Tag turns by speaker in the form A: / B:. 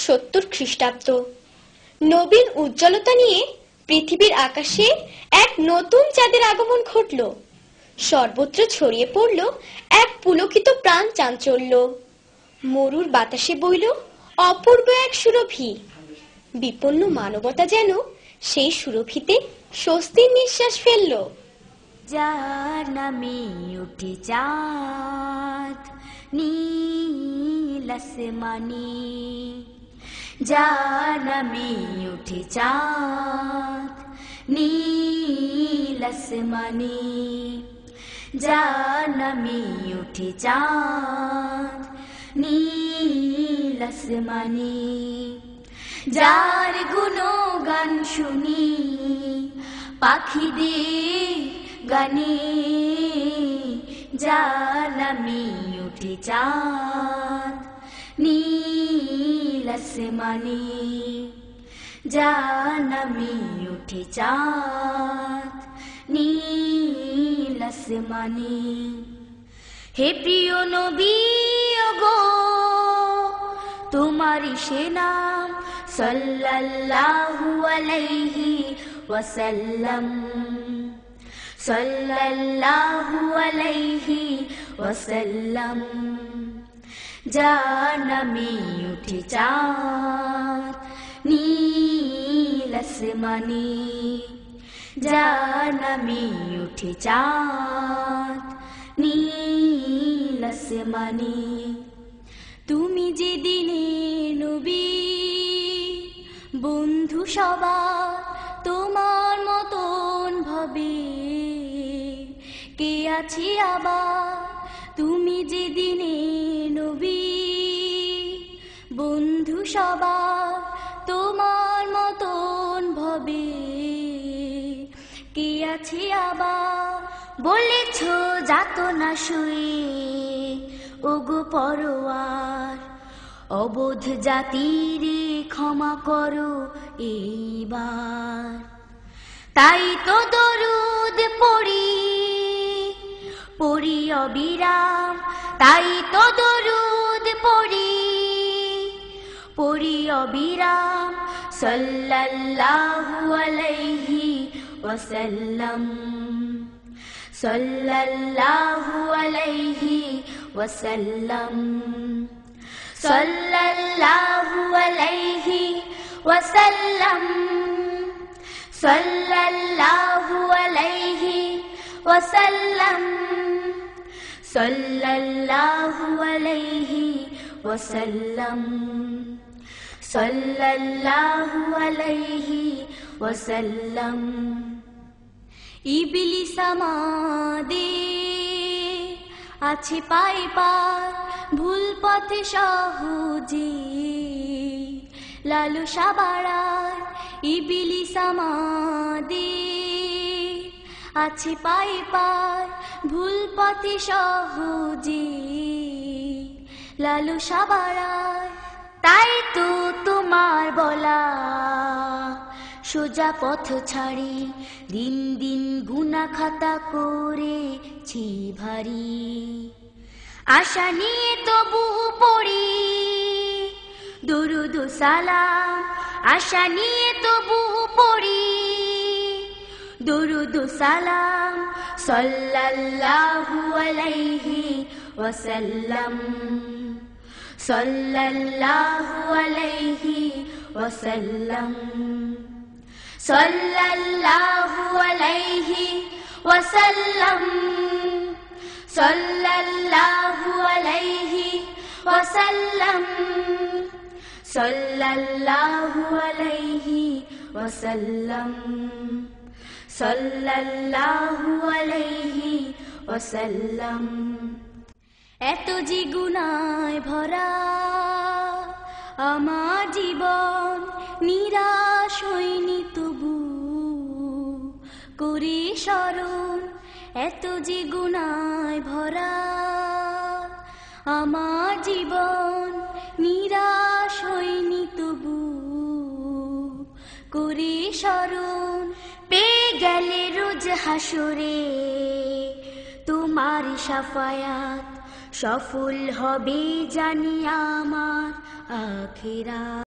A: 70 খ্রিস্টাব্দ। নবীন উজ্জ্বলতা নিয়ে পৃথিবীর আকাশে এক নতুন চাঁদের আগমন ঘটল। সর্বত্র ছড়িয়ে পড়ল এক পুলকিত প্রাণ চাঞ্চল্য। মরুর বাতাসে বইল অপূর্ব এক সুরভি। বিপন্ন মানবতা যেন সেই সুরভিতে স্বস্তির নিঃশ্বাস ফেলল।
B: যার নামে উঠে চাঁদ নীল আসমানে, যার নামে উঠে চাঁদ নীল আসমানে, যার নামে উঠে চাঁদ নীল আসমানে, যার গুণগান শুনি পাখিদের গানে, যার নামে উঠে চাঁদ নীল আসমানে, যার নামে উঠে চাঁদ নীল আসমানে। হে প্রিয় নবী ওগো তোমারি সে নাম সাল্লাল্লাহু আলাইহি ওয়াসাল্লাম, সাল্লাল্লাহু আলাইহি ওয়াসাল্লাম, যার নামে উঠে চাঁদ নীল আসমানে, যার নামে উঠে চাঁদ নীল আসমানে। তুমি যেদিনে নবী বন্ধু সবার তোমার মতন ভাবে কে আছি আবার। তুমি যেদিনে নবী বন্ধু সবার তোমার মতন ভাবে কে আছি আবার। বলেছ যাতনা শুয়ে ওগো পরোয়ার, অবোধ জাতির ক্ষমা করো এইবার। তাই তো দরুদ পড়ি পড়ি অবিরাম, তাই তো দরুদ পড়ি পড়ি অবিরাম, সাল্লাল্লাহু আলাইহি ওয়াসাল্লাম, সাল্লাল্লাহু আলাইহি ওয়াসাল্লাম, সাল্লাল্লাহু আলাইহি ওয়াসাল্লাম, সাল্লাল্লাহু আলাইহি ওয়াসাল্লাম, সাল্লাল্লাহু আলাইহি ওয়াসাল্লাম, সাল্লাল্লাহু আলাইহি ওয়াসাল্লাম। ইবলিস আমাদের আছে পাই পার ভুল পথে সহজে লালসা বাড়ায়। ইবলিস আমাদের আছে পাই পার ভুল পথে সহজে লালসা বাড়ায়। তাই তো তোমার বলা সোজা পথ ছাড়ি দিন দিন গুনাহ খাতা করেছি ভারী। আশা নিয়ে তবু পড়ি দুরুদ সালাম, আশা নিয়ে তবু পড়ি দুরুদ সালাম, সাল্লাল্লাহু আলাইহি ওয়াসাল্লাম, সাল্লাল্লাহু আলাইহি ওয়াসাল্লাম, সাল্লাল্লাহু আলাইহি ওয়াসাল্লাম, সাল্লাল্লাহু আলাইহি ওয়াসাল্লাম, সাল্লাল্লাহু আলাইহি ওয়াসাল্লাম, সাল্লাল্লাহু আলাইহি ওয়াসাল্লাম। এত যে গুনায় ভরা আমার জীবন, নিরাশ হইনি তবু করি স্মরণ। এত যে গুনায় ভরা আমার জীবন, নিরাশ হইনি তবু করি স্মরণ। পেয়ে গেলে রোজ হাসরে তোমার শাফায়াত, সফল হবে জানি আমার আখিরাত।